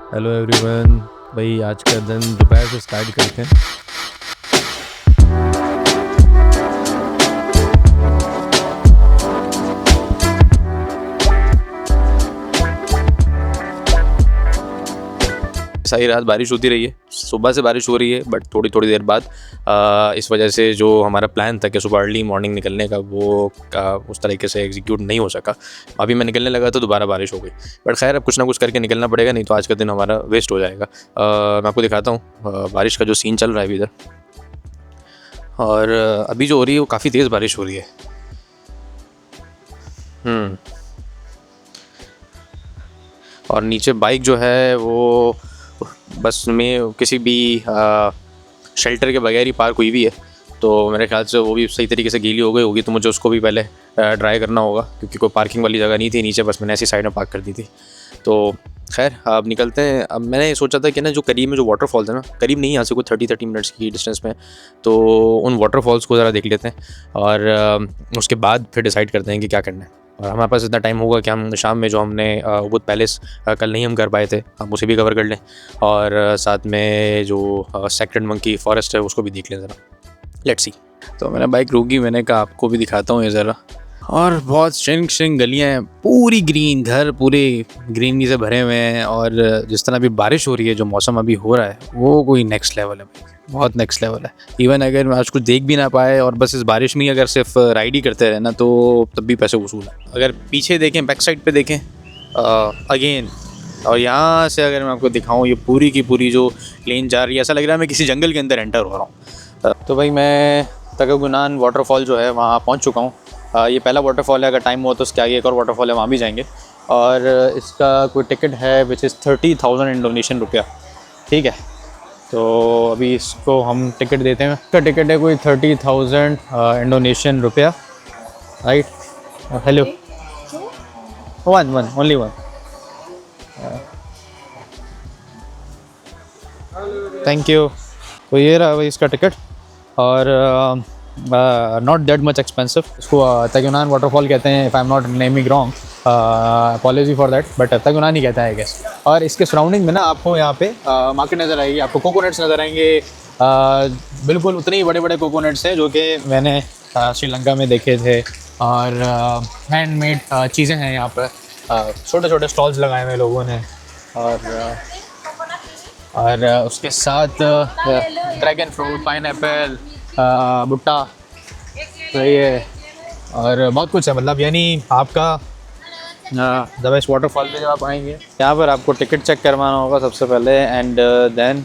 Hello everyone. भाई आज का दिन दोपहर से स्टार्ट करते हैं। सारी रात बारिश होती रही है, सुबह से बारिश हो रही है, बट थोड़ी थोड़ी देर बाद इस वजह से जो हमारा प्लान था कि सुबह अर्ली मॉर्निंग निकलने का वो उस तरीके से एग्जीक्यूट नहीं हो सका। अभी मैं निकलने लगा तो दोबारा बारिश हो गई, बट खैर अब कुछ ना कुछ करके निकलना पड़ेगा, नहीं तो आज का दिन हमारा वेस्ट हो जाएगा। मैं आपको दिखाता हूँ बारिश का जो सीन चल रहा है अभी इधर। और अभी जो हो रही है वो काफ़ी तेज़ बारिश हो रही है। और नीचे बाइक जो है वो बस में किसी भी शेल्टर के बगैर ही पार्क हुई हुई है, तो मेरे ख्याल से वो भी सही तरीके से गीली हो गई होगी, तो मुझे उसको भी पहले ड्राई करना होगा, क्योंकि कोई पार्किंग वाली जगह नहीं थी नीचे, बस मैंने ऐसी साइड में पार्क कर दी थी। तो खैर अब निकलते हैं। अब मैंने सोचा था कि ना जो करीब में जो वाटरफॉल्स है ना, करीब नहीं यहाँ से कोई 30 मिनट्स की डिस्टेंस में, तो उन वाटरफॉल्स को ज़रा देख लेते हैं और उसके बाद फिर डिसाइड करते हैं कि क्या करना है। और हमारे पास इतना टाइम होगा कि हम शाम में जो हमने उबुद पैलेस कल नहीं हम कर पाए थे, हम उसे भी कवर कर लें, और साथ में जो सेक्रेड मंकी फॉरेस्ट है उसको भी देख लें ज़रा। Let's see. तो मैंने बाइक रोकी, मैंने कहा आपको भी दिखाता हूँ ये ज़रा। और बहुत श्रिंक श्रिंक गलियाँ हैं, पूरी ग्रीन, घर पूरे ग्रीनरी से भरे हुए हैं, और जिस तरह अभी बारिश हो रही है, जो मौसम अभी हो रहा है वो कोई नेक्स्ट लेवल है भाई, बहुत नेक्स्ट लेवल है। इवन अगर आज कुछ देख भी ना पाए और बस इस बारिश में अगर सिर्फ राइड ही करते रहे ना, तो तब भी पैसे वसूल है। अगर पीछे देखें, बैक साइड पे देखें अगेन, और यहाँ से अगर मैं आपको दिखाऊँ, ये पूरी की पूरी जो लेन जा रही है, ऐसा लग रहा है मैं किसी जंगल के अंदर एंटर हो रहा हूँ। तो भाई मैं तकगुनान वाटरफॉल जो है वहाँ पहुँच चुका हूँ। ये पहला वाटरफॉल है, अगर टाइम हो तो उसके आगे एक और वाटरफॉल है, वहाँ भी जाएंगे। और इसका कोई टिकट है विच इज़ 30,000 इंडोनेशियन रुपया, ठीक है। तो अभी इसको हम टिकट देते हैं। इसका टिकट है कोई 30,000 Indonesian rupiah, right. Hello, one only one, thank you. तो ये रहा भाई इसका टिकट, और नॉट दैट मच एक्सपेंसिव। इसको तगुनान वाटरफॉल कहते हैं, if I am not naming wrong, apology for that, but Tagunan ही कहता है आई गेस। और इसके सराउंडिंग में ना आपको यहाँ पे मार्केट नज़र आएगी, आपको कोकोनट्स नज़र आएंगे। बिल्कुल उतने ही बड़े बड़े कोकोनट्स हैं जो कि मैंने श्रीलंका में देखे थे, और हैंडमेड चीज़ें हैं यहाँ पर। छोटे छोटे स्टॉल्स लगाए हुए लोगों ने, और उसके साथ ड्रैगन फ्रूट, पाइनएप्पल, भुट्टा, तो ये और बहुत कुछ है। मतलब यानी आपका जब इस वाटरफॉल पे जब आप आएंगे, यहाँ पर आपको टिकट चेक करवाना होगा सबसे पहले, एंड देन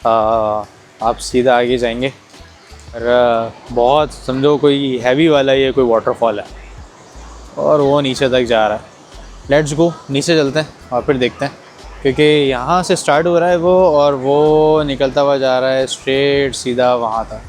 आप सीधा आगे जाएंगे। और बहुत समझो कोई हैवी वाला ये कोई वाटरफॉल है, और वो नीचे तक जा रहा है। लेट्स गो, नीचे चलते हैं और फिर देखते हैं, क्योंकि यहाँ से स्टार्ट हो रहा है वो, और वो निकलता हुआ जा रहा है स्ट्रेट सीधा वहाँ तक।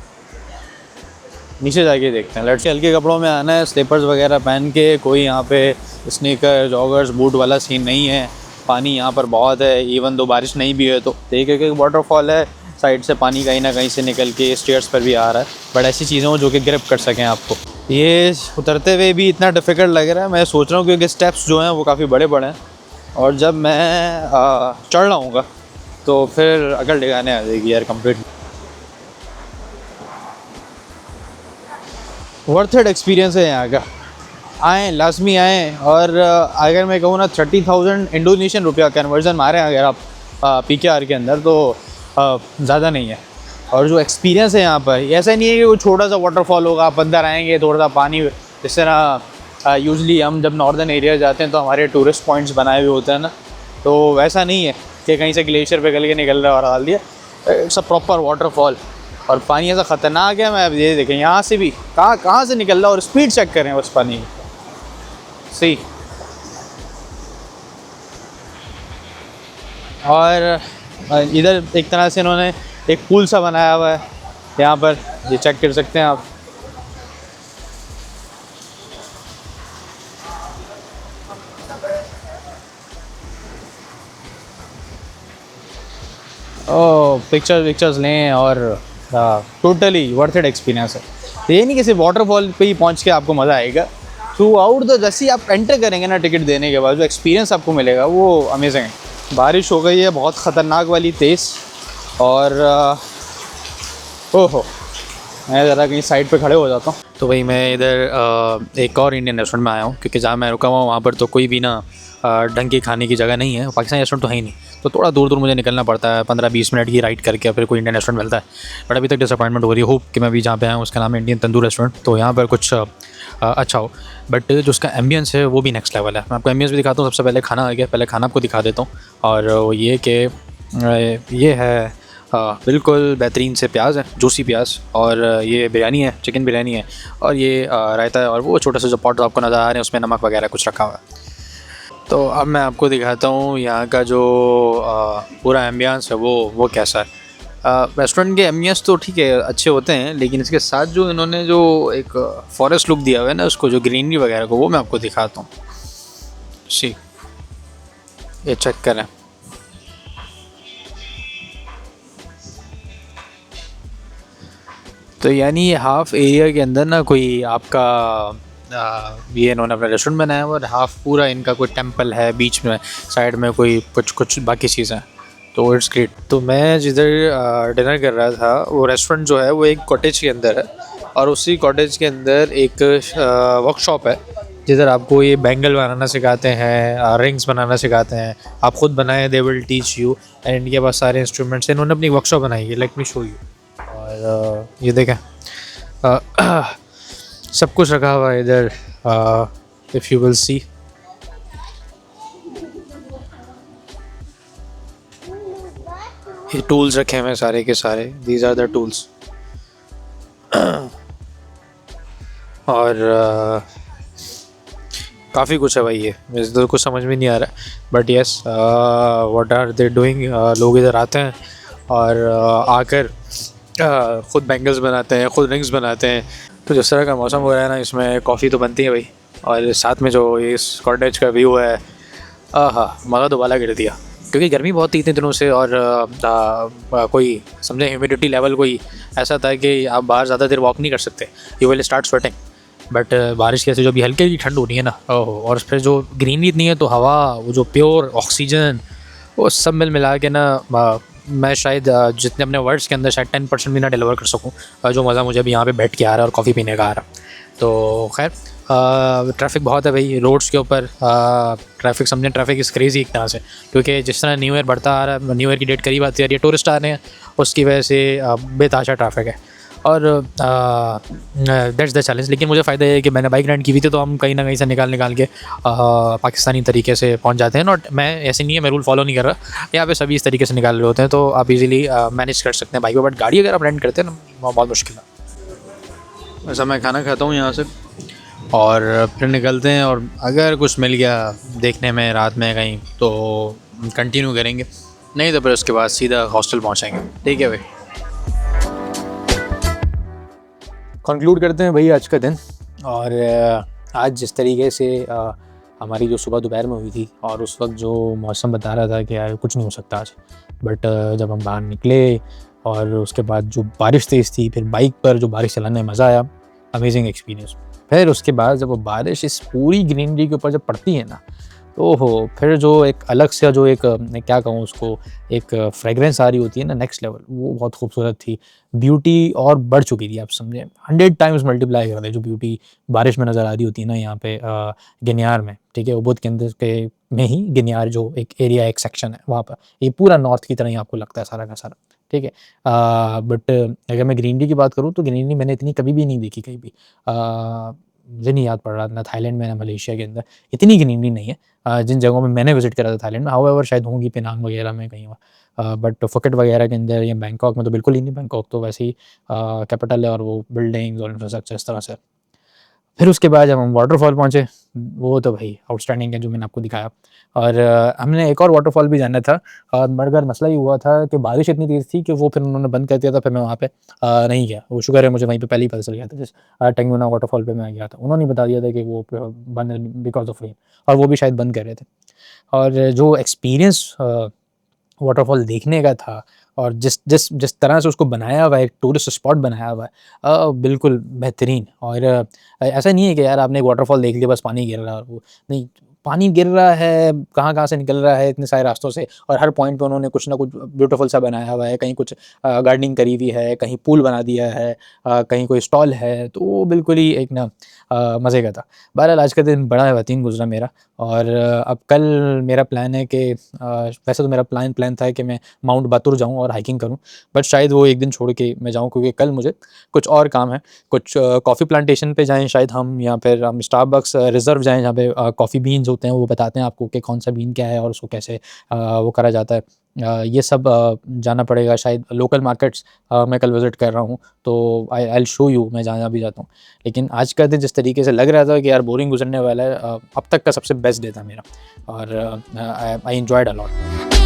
नीचे जाके देखते हैं। लेट्स से हल्के कपड़ों में आना है, स्लीपर्स वगैरह पहन के, कोई यहाँ पे स्नीकर, जॉगर्स, बूट वाला सीन नहीं है। पानी यहाँ पर बहुत है, इवन दो बारिश नहीं भी है तो। एक एक वाटरफॉल है, साइड से पानी कहीं ना कहीं से निकल के स्टेयर्स पर भी आ रहा है, बट ऐसी चीज़ें हो जो कि ग्रिप कर सकें आपको। ये उतरते हुए भी इतना डिफ़िकल्ट लग रहा है, मैं सोच रहा हूँ, क्योंकि स्टेप्स जो हैं वो काफ़ी बड़े बड़े हैं, और जब मैं चढ़ रहा हूँगा तो फिर अकल ठिकाने आ जाएगी यार कंप्लीट। वर्थ इट एक्सपीरियंस है यहाँ का, आएँ, लाजमी आएँ। और अगर मैं कहूँ ना 30,000 इंडोनेशियन रुपया कन्वर्जन मारें अगर आप PKR के अंदर, तो ज़्यादा नहीं है। और जो एक्सपीरियंस है यहाँ पर, ऐसा नहीं है कि वो छोटा सा वाटरफॉल होगा, आप अंदर आएँगे थोड़ा सा पानी, जिस तरह यूजली हम जब नॉर्दर्न एरिया जाते हैं तो हमारे टूरिस्ट पॉइंट्स बनाए हुए होते हैं ना, तो वैसा नहीं है कि कहीं से ग्लेशियर पे गल के निकल रहा है और डाल दिया। इट्स अ प्रॉपर वाटरफॉल, और पानी ऐसा ख़तरनाक है। मैं अब ये देखें यहाँ से भी कहाँ से निकल रहा है, और स्पीड चेक करें उस पानी की, सही। और इधर एक तरह से इन्होंने एक पूल सा बनाया हुआ है यहाँ पर, ये चेक कर सकते हैं आप। पिक्चर्स लें, और टोटली वर्थ इट एक्सपीरियंस है। तो ये नहीं कि सिर्फ वाटरफॉल पे ही पहुँच के आपको मज़ा आएगा, थ्रू आउट द जैसे ही आप एंटर करेंगे ना टिकट देने के बाद, जो एक्सपीरियंस आपको मिलेगा वो अमेजिंग है। बारिश हो गई है बहुत ख़तरनाक वाली तेज़। और ओहो, मैं ज़रा कहीं साइड पे खड़े हो जाता हूँ। तो भाई मैं इधर एक और इंडियन रेस्टोरेंट में आया हूँ, क्योंकि जहाँ मैं रुका हुआ हूँ वहाँ पर तो कोई भी ना ढंग की खाने की जगह नहीं है। पाकिस्तानी रेस्टोरेंट तो है ही नहीं, तो थोड़ा दूर दूर मुझे निकलना पड़ता है, 15-20 मिनट की राइड करके फिर कोई इंडियन रेस्टोरेंट मिलता है। बट अभी तक डिसअपॉइंटमेंट हो रही है। होप कि मैं भी जहाँ पे आया हूँ उसका नाम है इंडियन तंदूर रेस्टोरेंट, तो यहाँ पर कुछ अच्छा हो। बट जो उसका एम्बियंस है वो भी नेक्स्ट लेवल है। मैं आपको एम्बियंस भी दिखाता हूँ। सबसे पहले खाना आ गया, पहले खाना आपको दिखा देता हूँ। और वो ये कि ये है बिल्कुल बेहतरीन से प्याज है, जूसी प्याज। और ये बिरयानी है, चिकन बिरयानी है। और ये रायता है, और वो छोटे से जो पॉट आपको नज़र आ रहे हैं उसमें नमक वगैरह कुछ रखा हुआ है। तो अब मैं आपको दिखाता हूँ यहाँ का जो पूरा एम्बियंस है वो कैसा है। रेस्टोरेंट के एम्बियंस तो ठीक है, अच्छे होते हैं, लेकिन इसके साथ जो इन्होंने जो एक फॉरेस्ट लुक दिया हुआ है ना उसको, जो ग्रीनरी वगैरह को, वो मैं आपको दिखाता हूँ। सी, ये चेक करें। तो यानी ये हाफ एरिया के अंदर ना कोई आपका ये इन्होंने अपना रेस्टोरेंट बनाया हुआ, और हाफ पूरा इनका कोई टेंपल है, बीच में साइड में कोई कुछ बाकी चीज़ें। तो इट्स ग्रेट। तो मैं जिधर डिनर कर रहा था, वो रेस्टोरेंट जो है वो एक कॉटेज के अंदर है, और उसी कॉटेज के अंदर एक वर्कशॉप है जिधर आपको ये बैंगल बनाना सिखाते हैं, रिंग्स बनाना सिखाते हैं। आप खुद बनाएं, they will teach you. And इनके पास सारे इंस्ट्रूमेंट्स हैं। इन्होंने अपनी वर्कशॉप बनाई है, लेट मी शो यू। और ये देखें, सब कुछ रखा हुआ है इधर। इफ़ यू विल सी, ये टूल्स रखे हुए हैं सारे के सारे, दीज आर द टूल्स। और काफ़ी कुछ है भाई, ये मुझे तो कुछ समझ में नहीं आ रहा, but yes what are they doing. लोग इधर आते हैं और आकर ख़ुद बैंगल्स बनाते हैं, ख़ुद रिंग्स बनाते हैं। तो जिस तरह का मौसम हो रहा है ना, इसमें कॉफ़ी तो बनती है भाई, और साथ में जो इस कॉटेज का व्यू है, हाँ, मज़ा तो बाला गिर दिया। क्योंकि गर्मी बहुत थी इतने दिनों से, और कोई समझे ह्यूमिडिटी लेवल कोई ऐसा था कि आप बाहर ज़्यादा देर वॉक नहीं कर सकते, you will start sweating. But बारिश की वजह से जो भी हल्की हल्की ठंड हो रही है ना, ओहो, और फिर जो ग्रीनरी इतनी है, तो हवा, वो जो प्योर ऑक्सीजन, वो सब मिला के ना, मैं शायद जितने अपने वर्ड्स के अंदर शायद 10% भी ना डिलीवर कर सकूँ जो मज़ा मुझे अभी यहाँ पे बैठ के आ रहा है और कॉफ़ी पीने का आ रहा है। तो खैर, ट्रैफिक बहुत है भाई रोड्स के ऊपर। ट्रैफिक समझें, ट्रैफिक इज़ क्रेज़ी एक तरह से, क्योंकि जिस तरह न्यू ईयर बढ़ता आ रहा है, न्यू ईयर की डेट करीब आती है, ये टूरिस्ट आ रहे हैं, उसकी वजह से बेतहाशा ट्रैफिक है। और दैट्स द चैलेंज। लेकिन मुझे फ़ायदा है कि मैंने बाइक रेंट की हुई थी, तो हम कहीं ना कहीं से निकाल के पाकिस्तानी तरीके से पहुंच जाते हैं। नॉट, मैं ऐसे नहीं है, मैं रूल फॉलो नहीं कर रहा, यहाँ पे सभी इस तरीके से निकाल रहे होते हैं, तो आप इजीली मैनेज कर सकते हैं बाइक पर। बट गाड़ी अगर आप रेंट करते हैं ना, बहुत मुश्किल है। वैसा मैं खाना खाता हूँ यहाँ से, और फिर निकलते हैं, और अगर कुछ मिल गया देखने में रात में कहीं, तो कंटिन्यू करेंगे, नहीं तो फिर उसके बाद सीधा हॉस्टल पहुँचेंगे। ठीक है भाई, कंक्लूड करते हैं भाई आज का दिन। और आज जिस तरीके से हमारी जो सुबह दोपहर में हुई थी, और उस वक्त जो मौसम बता रहा था कि यार कुछ नहीं हो सकता आज, बट जब हम बाहर निकले और उसके बाद जो बारिश तेज़ थी, फिर बाइक पर जो बारिश चलाने में मज़ा आया, अमेजिंग एक्सपीरियंस। फिर उसके बाद जब वो बारिश इस पूरी ग्रीनरी के ऊपर जब पड़ती है ना, ओहो, फिर जो एक अलग से जो एक मैं क्या कहूँ उसको, एक फ्रेगरेंस आ रही होती है ना, नेक्स्ट लेवल, वो बहुत खूबसूरत थी। ब्यूटी और बढ़ चुकी थी, आप समझें 100 टाइम्स मल्टीप्लाई कर दे जो ब्यूटी बारिश में नज़र आ रही होती है ना यहाँ पे गिनियार में। ठीक है, उबुद के अंदर के में ही गिनियार जो एक एरिया, एक सेक्शन है वहाँ पर, ये पूरा नॉर्थ की तरह ही आपको लगता है सारा का सारा। ठीक है, बट अगर मैं ग्रीनरी की बात करूँ, तो ग्रीनरी मैंने इतनी कभी भी नहीं देखी कहीं भी। मुझे नहीं याद पड़ रहा, ना थाईलैंड में ना मलेशिया के अंदर इतनी ग्रीनरी नहीं है जिन जगहों में मैंने विज़िट करा था थाईलैंड में। हाउएवर शायद होंगी पेनांग वगैरह में कहीं, बट फुकेट वगैरह के अंदर या बैंकॉक में तो बिल्कुल ही नहीं। बैंकॉक तो वैसे ही कैपिटल है, और वो बिल्डिंग्स और इंफ्रास्ट्रक्चर इस तरह से। फिर उसके बाद जब हम वाटरफॉल पहुँचे, वो तो भाई आउटस्टैंडिंग है जो मैंने आपको दिखाया। और हमने एक और वाटरफॉल भी जाना था, मगर मसला ये हुआ था कि बारिश इतनी तेज़ थी कि वो फिर उन्होंने बंद कर दिया था। फिर मैं वहाँ पे नहीं गया। वो शुक्र है मुझे वहीं पे पहले ही पता चल गया था, जिस टंगुना वाटरफॉल पे मैं गया था, उन्होंने बता दिया था कि वो बंद है बिकॉज ऑफ रेन, और वो भी शायद बंद कर रहे थे। और जो एक्सपीरियंस वाटरफॉल देखने का था, और जिस जिस जिस तरह से उसको बनाया हुआ है, एक टूरिस्ट स्पॉट बनाया हुआ है, बिल्कुल बेहतरीन। और ऐसा नहीं है कि यार आपने एक वाटरफॉल देख लिया बस पानी गिर रहा है, और वो नहीं, पानी गिर रहा है, कहाँ-कहाँ से निकल रहा है इतने सारे रास्तों से, और हर पॉइंट पे उन्होंने कुछ ना कुछ ब्यूटीफुल सा बनाया हुआ है। कहीं कुछ गार्डनिंग करी हुई है, कहीं पूल बना दिया है, कहीं कोई स्टॉल है, तो वो बिल्कुल ही एक ना मज़े का था। बहरहाल आज का दिन बड़ा बेहतरीन गुज़रा मेरा, और अब कल मेरा प्लान है कि वैसे तो मेरा प्लान था कि मैं माउंट बातुर जाऊँ और हाइकिंग करूँ, बट शायद वो एक दिन छोड़ के मैं जाऊँ, क्योंकि कल मुझे कुछ और काम है। कुछ कॉफ़ी प्लांटेशन पे जाएँ शायद हम, या फिर हम स्टारबक्स रिज़र्व जाएँ, जहाँ पे कॉफ़ी बीन्स होते हैं, वो बताते हैं आपको कि कौन-सा बीन क्या है और उसको कैसे वो करा जाता है। ये सब जाना पड़ेगा शायद। लोकल मार्केट्स मैं कल विज़िट कर रहा हूँ, तो आई विल शो यू मैं जहाँ-जहाँ भी जाता हूँ। लेकिन आज का दिन जिस तरीके से लग रहा था कि यार बोरिंग गुज़रने वाला है, अब तक का सबसे बेस्ट डे था मेरा, और आई एन्जॉयड अ लॉट।